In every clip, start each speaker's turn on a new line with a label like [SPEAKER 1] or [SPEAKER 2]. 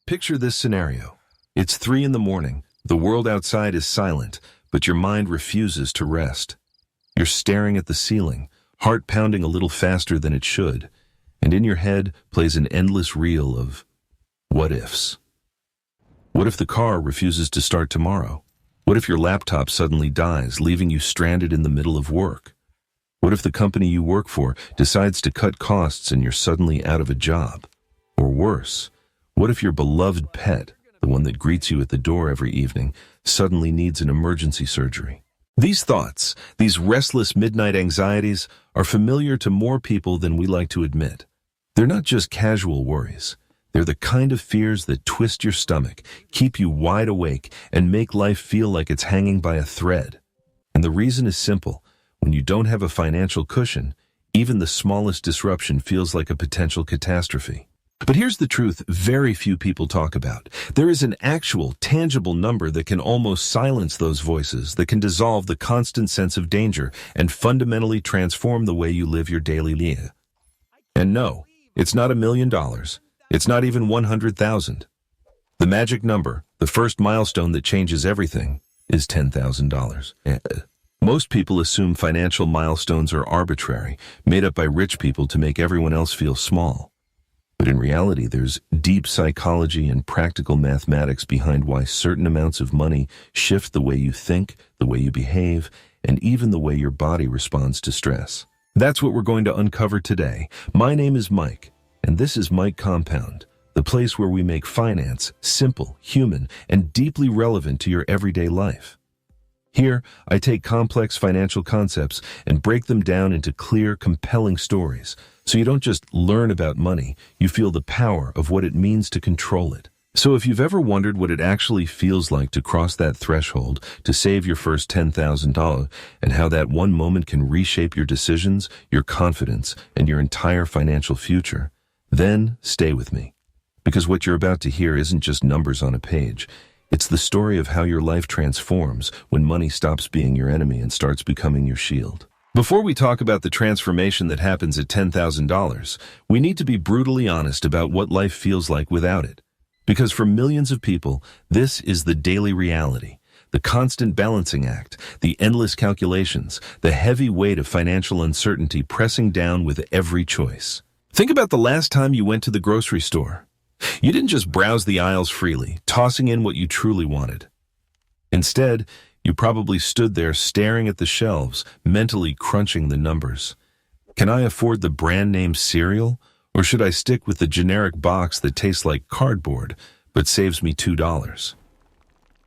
[SPEAKER 1] Picture this scenario. It's 3 in the morning. The world outside is silent, but your mind refuses to rest. You're staring at the ceiling, heart pounding a little faster than it should, and in your head plays an endless reel of what ifs. What if the car refuses to start tomorrow? What if your laptop suddenly dies, leaving you stranded in the middle of work? What if the company you work for decides to cut costs and you're suddenly out of a job? Or worse, what if your beloved pet, the one that greets you at the door every evening, suddenly needs an emergency surgery? These thoughts, these restless midnight anxieties, are familiar to more people than we like to admit. They're not just casual worries. They're the kind of fears that twist your stomach, keep you wide awake, and make life feel like it's hanging by a thread. And the reason is simple. When you don't have a financial cushion, even the smallest disruption feels like a potential catastrophe. But here's the truth very few people talk about. There is an actual, tangible number that can almost silence those voices, that can dissolve the constant sense of danger and fundamentally transform the way you live your daily life. And no, it's not $1 million. It's not even 100,000. The magic number, the first milestone that changes everything, is $10,000. Most people assume financial milestones are arbitrary, made up by rich people to make everyone else feel small. But in reality, there's deep psychology and practical mathematics behind why certain amounts of money shift the way you think, the way you behave, and even the way your body responds to stress. That's what we're going to uncover today. My name is Mike, and this is Mike Compound, the place where we make finance simple, human, and deeply relevant to your everyday life. Here, I take complex financial concepts and break them down into clear, compelling stories, so you don't just learn about money, you feel the power of what it means to control it. So if you've ever wondered what it actually feels like to cross that threshold, to save your first $10,000, and how that one moment can reshape your decisions, your confidence, and your entire financial future, then stay with me. Because what you're about to hear isn't just numbers on a page. It's the story of how your life transforms when money stops being your enemy and starts becoming your shield. Before we talk about the transformation that happens at $10,000, we need to be brutally honest about what life feels like without it. Because for millions of people, this is the daily reality, the constant balancing act, the endless calculations, the heavy weight of financial uncertainty pressing down with every choice. Think about the last time you went to the grocery store. You didn't just browse the aisles freely, tossing in what you truly wanted. Instead, you probably stood there staring at the shelves, mentally crunching the numbers. Can I afford the brand name cereal, or should I stick with the generic box that tastes like cardboard but saves me $2?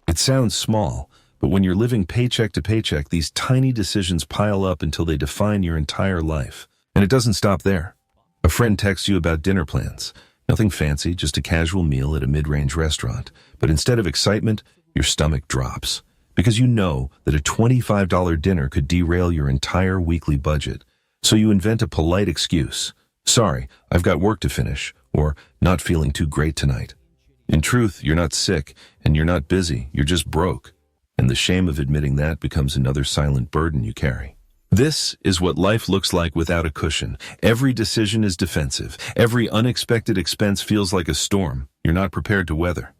[SPEAKER 1] It sounds small, but when you're living paycheck to paycheck, these tiny decisions pile up until they define your entire life. And it doesn't stop there. A friend texts you about dinner plans. Nothing fancy, just a casual meal at a mid-range restaurant. But instead of excitement, your stomach drops. Because you know that a $25 dinner could derail your entire weekly budget. So you invent a polite excuse. Sorry, I've got work to finish. Or not feeling too great tonight. In truth, you're not sick, and you're not busy, you're just broke. And the shame of admitting that becomes another silent burden you carry. This is what life looks like without a cushion. Every decision is defensive. Every unexpected expense feels like a storm you're not prepared to weather.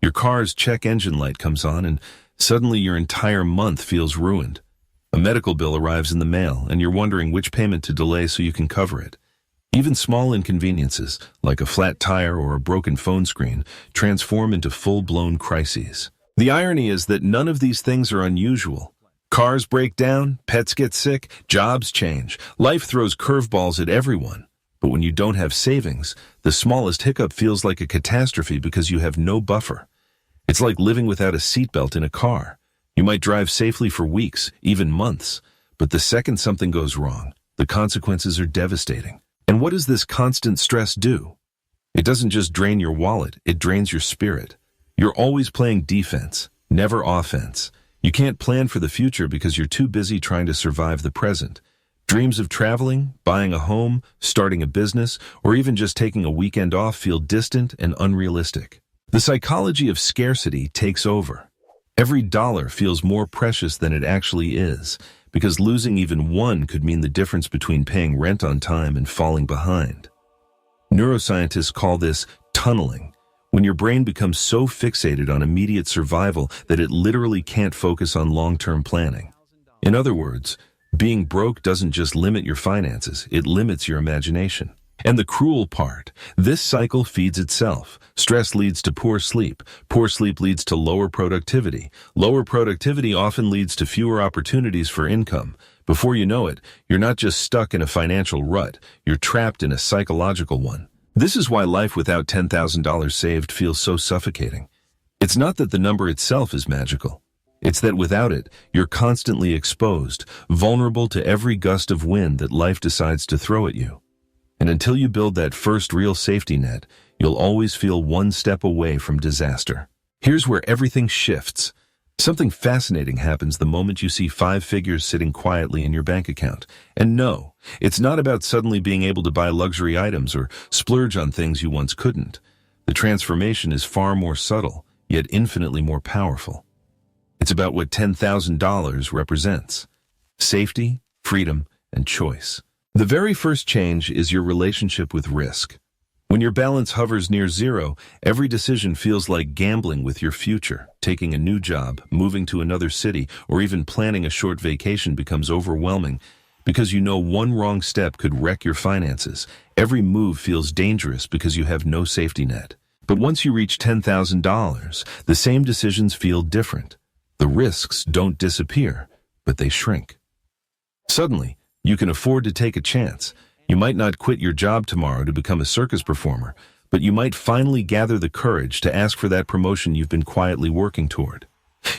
[SPEAKER 1] Your car's check engine light comes on and suddenly your entire month feels ruined. A medical bill arrives in the mail and you're wondering which payment to delay so you can cover it. Even small inconveniences, like a flat tire or a broken phone screen, transform into full-blown crises. The irony is that none of these things are unusual. Cars break down, pets get sick, jobs change. Life throws curveballs at everyone. But when you don't have savings, the smallest hiccup feels like a catastrophe because you have no buffer. It's like living without a seatbelt in a car. You might drive safely for weeks, even months, but the second something goes wrong, the consequences are devastating. And what does this constant stress do? It doesn't just drain your wallet, it drains your spirit. You're always playing defense, never offense. You can't plan for the future because you're too busy trying to survive the present. Dreams of traveling, buying a home, starting a business, or even just taking a weekend off feel distant and unrealistic. The psychology of scarcity takes over. Every dollar feels more precious than it actually is, because losing even one could mean the difference between paying rent on time and falling behind. Neuroscientists call this tunneling. When your brain becomes so fixated on immediate survival that it literally can't focus on long-term planning. In other words, being broke doesn't just limit your finances, it limits your imagination. And the cruel part, this cycle feeds itself. Stress leads to poor sleep leads to lower productivity. Lower productivity often leads to fewer opportunities for income. Before you know it, you're not just stuck in a financial rut, you're trapped in a psychological one. This is why life without $10,000 saved feels so suffocating. It's not that the number itself is magical. It's that without it, you're constantly exposed, vulnerable to every gust of wind that life decides to throw at you. And until you build that first real safety net, you'll always feel one step away from disaster. Here's where everything shifts. Something fascinating happens the moment you see 5 figures sitting quietly in your bank account. And no, it's not about suddenly being able to buy luxury items or splurge on things you once couldn't. The transformation is far more subtle, yet infinitely more powerful. It's about what $10,000 represents: safety, freedom, and choice. The very first change is your relationship with risk. When your balance hovers near zero, every decision feels like gambling with your future. Taking a new job, moving to another city, or even planning a short vacation becomes overwhelming because you know one wrong step could wreck your finances. Every move feels dangerous because you have no safety net. But once you reach $10,000, the same decisions feel different. The risks don't disappear, but they shrink. Suddenly, you can afford to take a chance. You might not quit your job tomorrow to become a circus performer, but you might finally gather the courage to ask for that promotion you've been quietly working toward.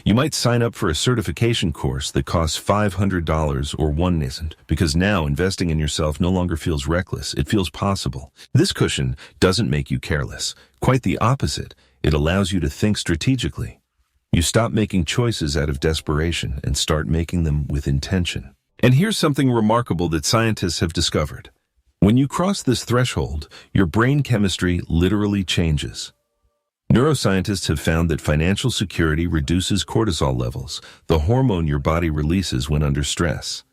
[SPEAKER 1] You might sign up for a certification course that costs $500 or one isn't, because now investing in yourself no longer feels reckless, it feels possible. This cushion doesn't make you careless. Quite the opposite. It allows you to think strategically. You stop making choices out of desperation and start making them with intention. And here's something remarkable that scientists have discovered. When you cross this threshold, your brain chemistry literally changes. Neuroscientists have found that financial security reduces cortisol levels, the hormone your body releases when under stress.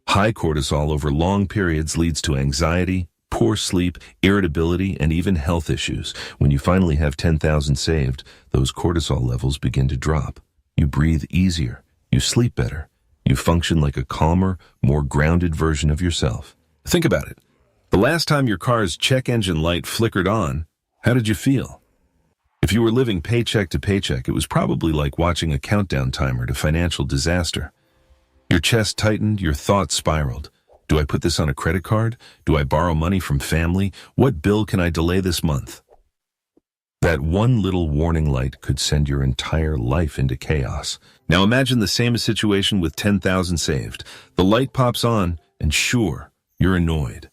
[SPEAKER 1] High cortisol over long periods leads to anxiety, poor sleep, irritability, and even health issues. When you finally have $10,000 saved, those cortisol levels begin to drop. You breathe easier, you sleep better, you function like a calmer, more grounded version of yourself. Think about it. The last time your car's check engine light flickered on, how did you feel? If you were living paycheck to paycheck, it was probably like watching a countdown timer to financial disaster. Your chest tightened, your thoughts spiraled. Do I put this on a credit card? Do I borrow money from family? What bill can I delay this month? That one little warning light could send your entire life into chaos. Now imagine the same situation with $10,000 saved. The light pops on, and sure, you're annoyed.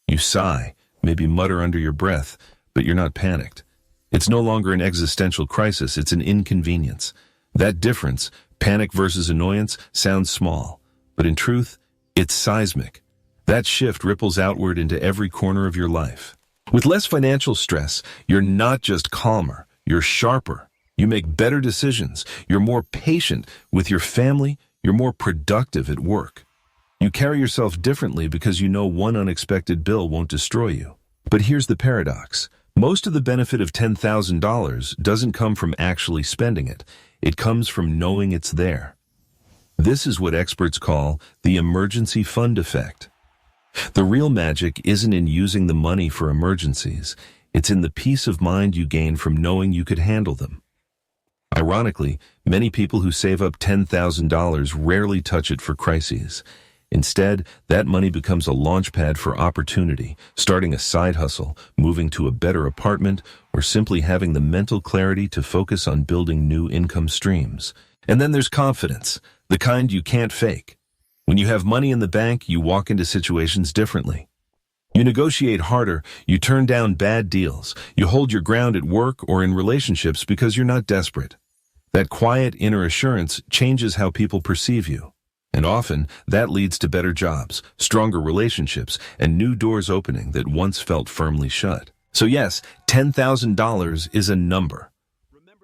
[SPEAKER 1] You sigh, maybe mutter under your breath, but you're not panicked. It's no longer an existential crisis, it's an inconvenience. That difference, panic versus annoyance, sounds small, but in truth, it's seismic. That shift ripples outward into every corner of your life. With less financial stress, you're not just calmer, you're sharper. You make better decisions, you're more patient with your family, you're more productive at work. You carry yourself differently because you know one unexpected bill won't destroy you. But here's the paradox. Most of the benefit of $10,000 doesn't come from actually spending it. It comes from knowing it's there. This is what experts call the emergency fund effect. The real magic isn't in using the money for emergencies. It's in the peace of mind you gain from knowing you could handle them. Ironically, many people who save up $10,000 rarely touch it for crises. Instead, that money becomes a launchpad for opportunity, starting a side hustle, moving to a better apartment, or simply having the mental clarity to focus on building new income streams. And then there's confidence, the kind you can't fake. When you have money in the bank, you walk into situations differently. You negotiate harder, you turn down bad deals, you hold your ground at work or in relationships because you're not desperate. That quiet inner assurance changes how people perceive you. And often, that leads to better jobs, stronger relationships, and new doors opening that once felt firmly shut. So yes, $10,000 is a number.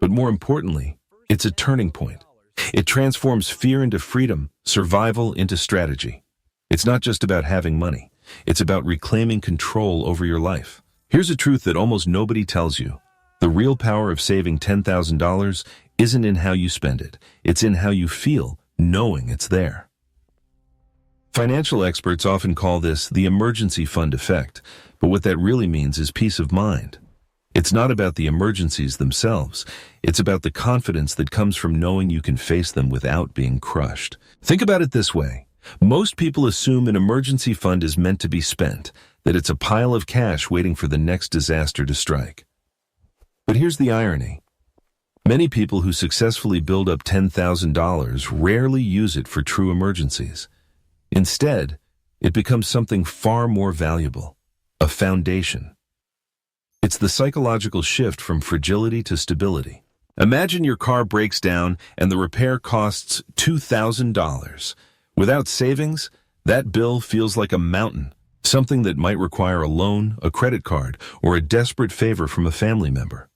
[SPEAKER 1] But more importantly, it's a turning point. It transforms fear into freedom, survival into strategy. It's not just about having money. It's about reclaiming control over your life. Here's a truth that almost nobody tells you. The real power of saving $10,000 isn't in how you spend it. It's in how you feel, knowing it's there. Financial experts often call this the emergency fund effect, but what that really means is peace of mind. It's not about the emergencies themselves. It's about the confidence that comes from knowing you can face them without being crushed. Think about it this way. Most people assume an emergency fund is meant to be spent, that it's a pile of cash waiting for the next disaster to strike. But here's the irony. Many people who successfully build up $10,000 rarely use it for true emergencies. Instead, it becomes something far more valuable, a foundation. It's the psychological shift from fragility to stability. Imagine your car breaks down and the repair costs $2,000. Without savings, that bill feels like a mountain, something that might require a loan, a credit card, or a desperate favor from a family member.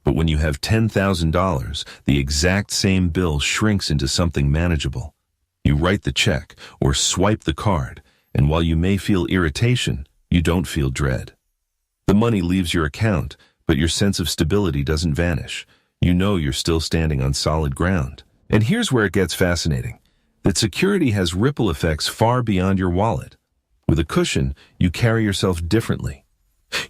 [SPEAKER 1] But when you have $10,000, the exact same bill shrinks into something manageable. You write the check or swipe the card, and while you may feel irritation, you don't feel dread. The money leaves your account, but your sense of stability doesn't vanish. You know you're still standing on solid ground. And here's where it gets fascinating, that security has ripple effects far beyond your wallet. With a cushion, you carry yourself differently.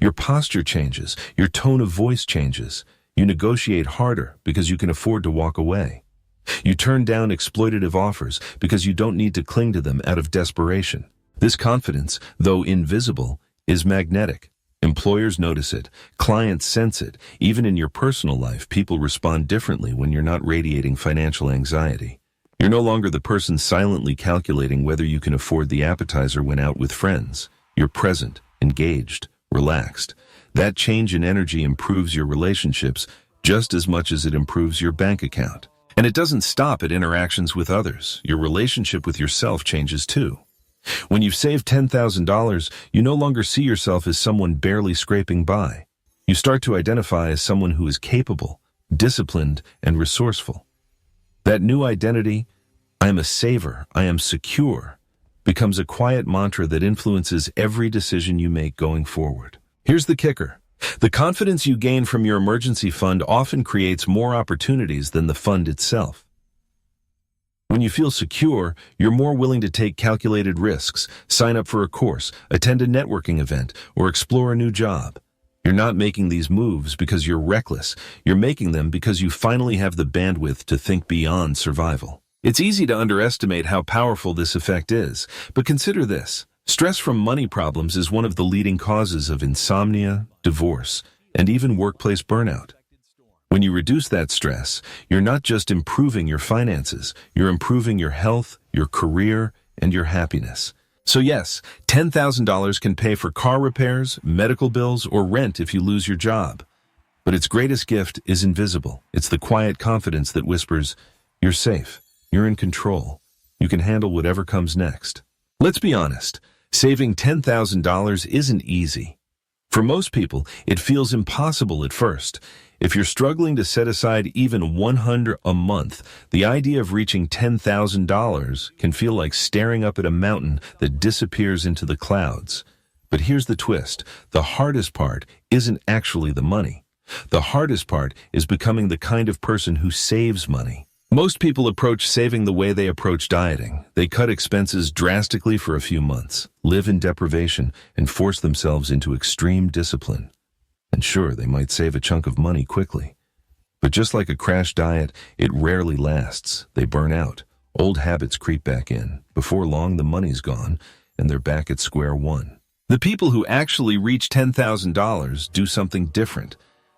[SPEAKER 1] Your posture changes, your tone of voice changes. You negotiate harder because you can afford to walk away. You turn down exploitative offers because you don't need to cling to them out of desperation. This confidence, though invisible, is magnetic. Employers notice it, clients sense it. Even in your personal life, people respond differently when you're not radiating financial anxiety. You're no longer the person silently calculating whether you can afford the appetizer when out with friends. You're present, engaged, relaxed. That change in energy improves your relationships just as much as it improves your bank account. And it doesn't stop at interactions with others. Your relationship with yourself changes too. When you've saved $10,000, you no longer see yourself as someone barely scraping by. You start to identify as someone who is capable, disciplined, and resourceful. That new identity, I am a saver, I am secure, becomes a quiet mantra that influences every decision you make going forward. Here's the kicker. The confidence you gain from your emergency fund often creates more opportunities than the fund itself. When you feel secure, you're more willing to take calculated risks, sign up for a course, attend a networking event, or explore a new job. You're not making these moves because you're reckless. You're making them because you finally have the bandwidth to think beyond survival. It's easy to underestimate how powerful this effect is, but consider this. Stress from money problems is one of the leading causes of insomnia, divorce, and even workplace burnout. When you reduce that stress, you're not just improving your finances, you're improving your health, your career, and your happiness. So yes, $10,000 can pay for car repairs, medical bills, or rent if you lose your job. But its greatest gift is invisible. It's the quiet confidence that whispers, you're safe, you're in control, you can handle whatever comes next. Let's be honest, saving $10,000 isn't easy. For most people, it feels impossible at first. If you're struggling to set aside even $100 a month, the idea of reaching $10,000 can feel like staring up at a mountain that disappears into the clouds. But here's the twist. The hardest part isn't actually the money. The hardest part is becoming the kind of person who saves money. Most people approach saving the way they approach dieting. They cut expenses drastically for a few months, live in deprivation, and force themselves into extreme discipline. And sure, they might save a chunk of money quickly. But just like a crash diet, it rarely lasts. They burn out. Old habits creep back in. Before long, the money's gone, and they're back at square one. The people who actually reach $10,000 do something different.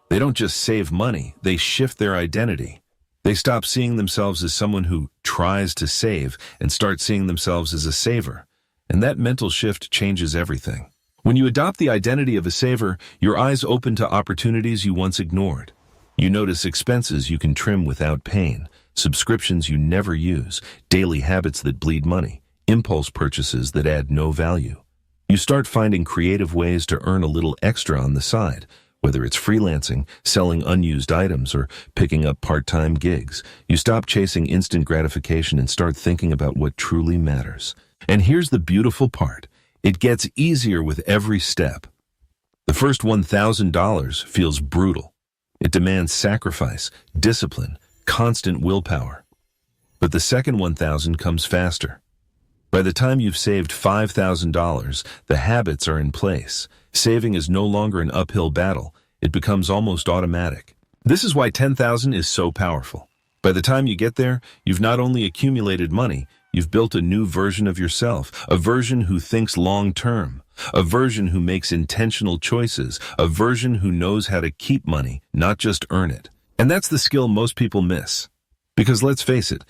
[SPEAKER 1] They don't just save money, they shift their identity. They stop seeing themselves as someone who tries to save and start seeing themselves as a saver. And that mental shift changes everything. When you adopt the identity of a saver, your eyes open to opportunities you once ignored. You notice expenses you can trim without pain, subscriptions you never use, daily habits that bleed money, impulse purchases that add no value. You start finding creative ways to earn a little extra on the side, whether it's freelancing, selling unused items, or picking up part-time gigs. You stop chasing instant gratification and start thinking about what truly matters. And here's the beautiful part. It gets easier with every step. The first $1,000 feels brutal. It demands sacrifice, discipline, constant willpower. But the second 1,000 comes faster. By the time you've saved $5,000, the habits are in place. Saving is no longer an uphill battle. It becomes almost automatic. This is why 10,000 is so powerful. By the time you get there, you've not only accumulated money, you've built a new version of yourself, a version who thinks long-term, a version who makes intentional choices, a version who knows how to keep money, not just earn it. And that's the skill most people miss. Because let's face it,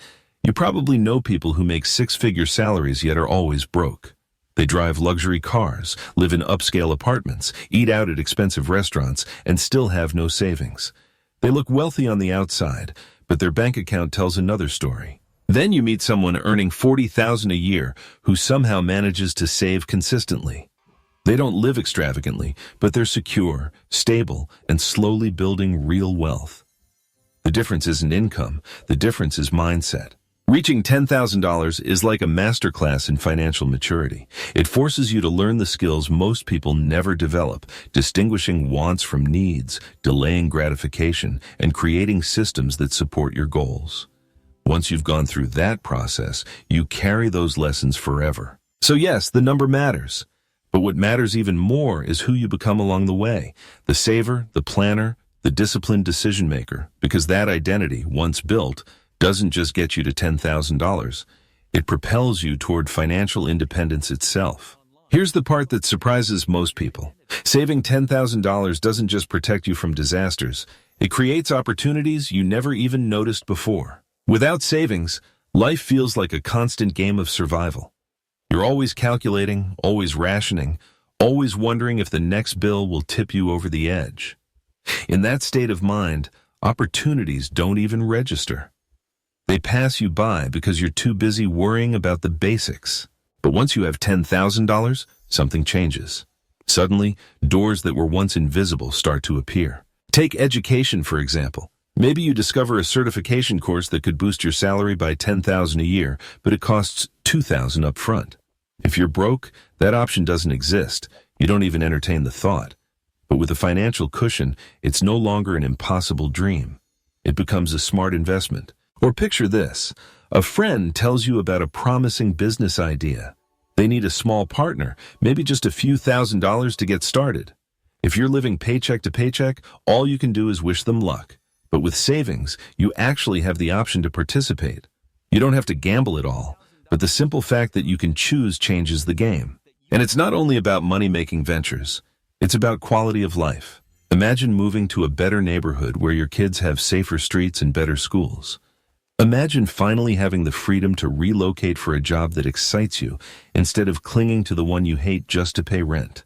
[SPEAKER 1] you probably know people who make six-figure salaries yet are always broke. They drive luxury cars, live in upscale apartments, eat out at expensive restaurants, and still have no savings. They look wealthy on the outside, but their bank account tells another story. Then you meet someone earning $40,000 a year who somehow manages to save consistently. They don't live extravagantly, but they're secure, stable, and slowly building real wealth. The difference isn't income, the difference is mindset. Reaching $10,000 is like a masterclass in financial maturity. It forces you to learn the skills most people never develop, distinguishing wants from needs, delaying gratification, and creating systems that support your goals. Once you've gone through that process, you carry those lessons forever. So yes, the number matters. But what matters even more is who you become along the way, the saver, the planner, the disciplined decision maker, because that identity, once built, doesn't just get you to $10,000. It propels you toward financial independence itself. Here's the part that surprises most people. Saving $10,000 doesn't just protect you from disasters. It creates opportunities you never even noticed before. Without savings, life feels like a constant game of survival. You're always calculating, always rationing, always wondering if the next bill will tip you over the edge. In that state of mind, opportunities don't even register. They pass you by because you're too busy worrying about the basics. But once you have $10,000, something changes. Suddenly, doors that were once invisible start to appear. Take education, for example. Maybe you discover a certification course that could boost your salary by $10,000 a year, but it costs $2,000 up front. If you're broke, that option doesn't exist. You don't even entertain the thought. But with a financial cushion, it's no longer an impossible dream. It becomes a smart investment. Or picture this. A friend tells you about a promising business idea. They need a small partner, maybe just a few $1,000s to get started. If you're living paycheck to paycheck, all you can do is wish them luck. But with savings, you actually have the option to participate. You don't have to gamble at all, but the simple fact that you can choose changes the game. And it's not only about money-making ventures. It's about quality of life. Imagine moving to a better neighborhood where your kids have safer streets and better schools. Imagine finally having the freedom to relocate for a job that excites you instead of clinging to the one you hate just to pay rent.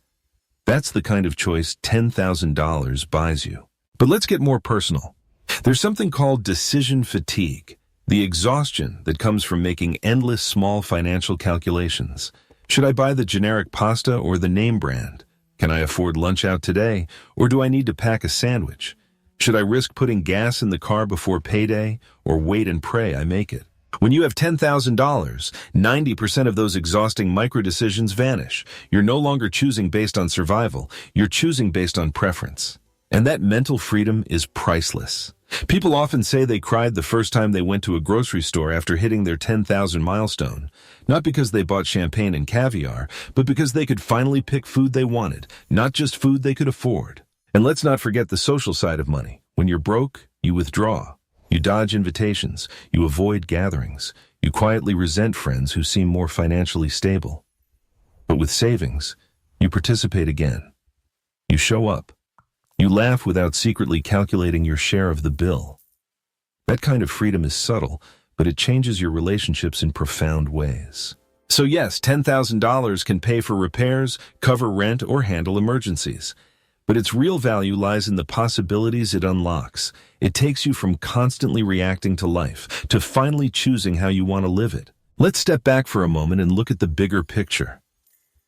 [SPEAKER 1] That's the kind of choice $10,000 buys you. But let's get more personal. There's something called decision fatigue, the exhaustion that comes from making endless small financial calculations. Should I buy the generic pasta or the name brand? Can I afford lunch out today, or do I need to pack a sandwich? Should I risk putting gas in the car before payday, or wait and pray I make it? When you have $10,000, 90% of those exhausting micro-decisions vanish. You're no longer choosing based on survival, you're choosing based on preference. And that mental freedom is priceless. People often say they cried the first time they went to a grocery store after hitting their 10,000 milestone. Not because they bought champagne and caviar, but because they could finally pick food they wanted, not just food they could afford. And let's not forget the social side of money. When you're broke, you withdraw. You dodge invitations. You avoid gatherings. You quietly resent friends who seem more financially stable. But with savings, you participate again. You show up. You laugh without secretly calculating your share of the bill. That kind of freedom is subtle, but it changes your relationships in profound ways. So yes, $10,000 can pay for repairs, cover rent, or handle emergencies. But its real value lies in the possibilities it unlocks. It takes you from constantly reacting to life to finally choosing how you want to live it. Let's step back for a moment and look at the bigger picture.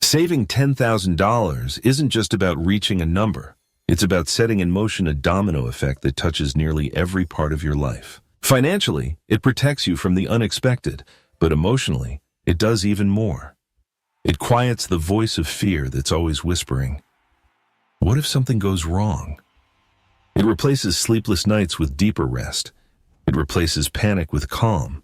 [SPEAKER 1] Saving $10,000 isn't just about reaching a number. It's about setting in motion a domino effect that touches nearly every part of your life. Financially, it protects you from the unexpected, but emotionally, it does even more. It quiets the voice of fear that's always whispering, "What if something goes wrong?" It replaces sleepless nights with deeper rest. It replaces panic with calm.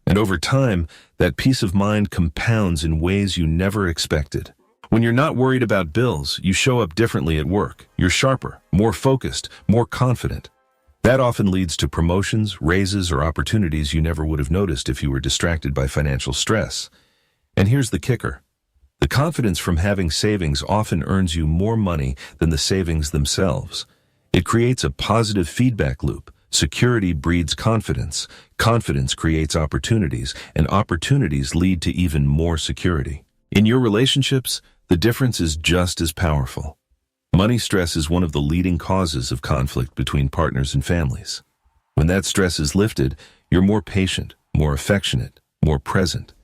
[SPEAKER 1] And over time, that peace of mind compounds in ways you never expected. When you're not worried about bills, you show up differently at work. You're sharper, more focused, more confident. That often leads to promotions, raises, or opportunities you never would have noticed if you were distracted by financial stress. And here's the kicker. The confidence from having savings often earns you more money than the savings themselves. It creates a positive feedback loop. Security breeds confidence. Confidence creates opportunities, and opportunities lead to even more security. In your relationships, the difference is just as powerful. Money stress is one of the leading causes of conflict between partners and families. When that stress is lifted, you're more patient, more affectionate, more present.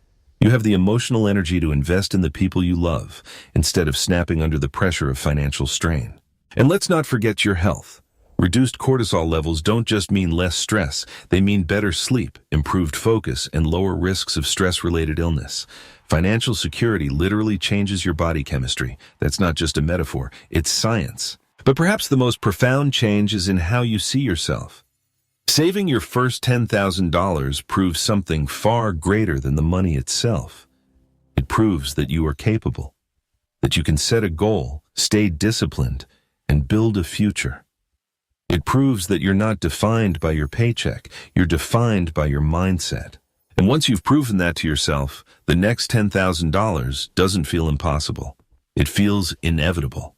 [SPEAKER 1] You have the emotional energy to invest in the people you love, instead of snapping under the pressure of financial strain. And let's not forget your health. Reduced cortisol levels don't just mean less stress, they mean better sleep, improved focus, and lower risks of stress-related illness. Financial security literally changes your body chemistry. That's not just a metaphor, it's science. But perhaps the most profound change is in how you see yourself. Saving your first $10,000 proves something far greater than the money itself. It proves that you are capable, that you can set a goal, stay disciplined, and build a future. It proves that you're not defined by your paycheck, you're defined by your mindset. And once you've proven that to yourself, the next $10,000 doesn't feel impossible. It feels inevitable.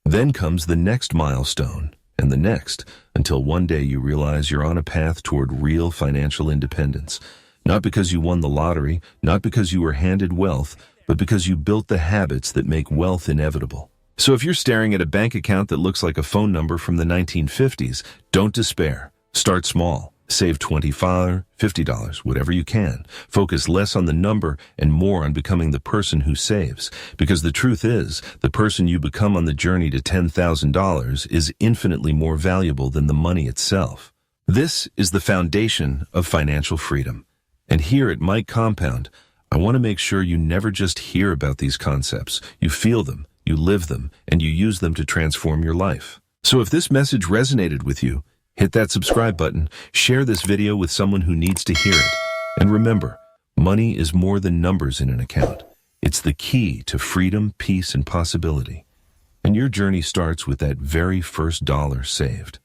[SPEAKER 1] Then comes the next milestone, and the next, until one day you realize you're on a path toward real financial independence. Not because you won the lottery, not because you were handed wealth, but because you built the habits that make wealth inevitable. So if you're staring at a bank account that looks like a phone number from the 1950s, don't despair. Start small. Save $25, $50, whatever you can. Focus less on the number and more on becoming the person who saves. Because the truth is, the person you become on the journey to $10,000 is infinitely more valuable than the money itself. This is the foundation of financial freedom. And here at Mike Compound, I want to make sure you never just hear about these concepts. You feel them, you live them, and you use them to transform your life. So if this message resonated with you, hit that subscribe button, share this video with someone who needs to hear it. And remember, money is more than numbers in an account. It's the key to freedom, peace, and possibility. And your journey starts with that very first dollar saved.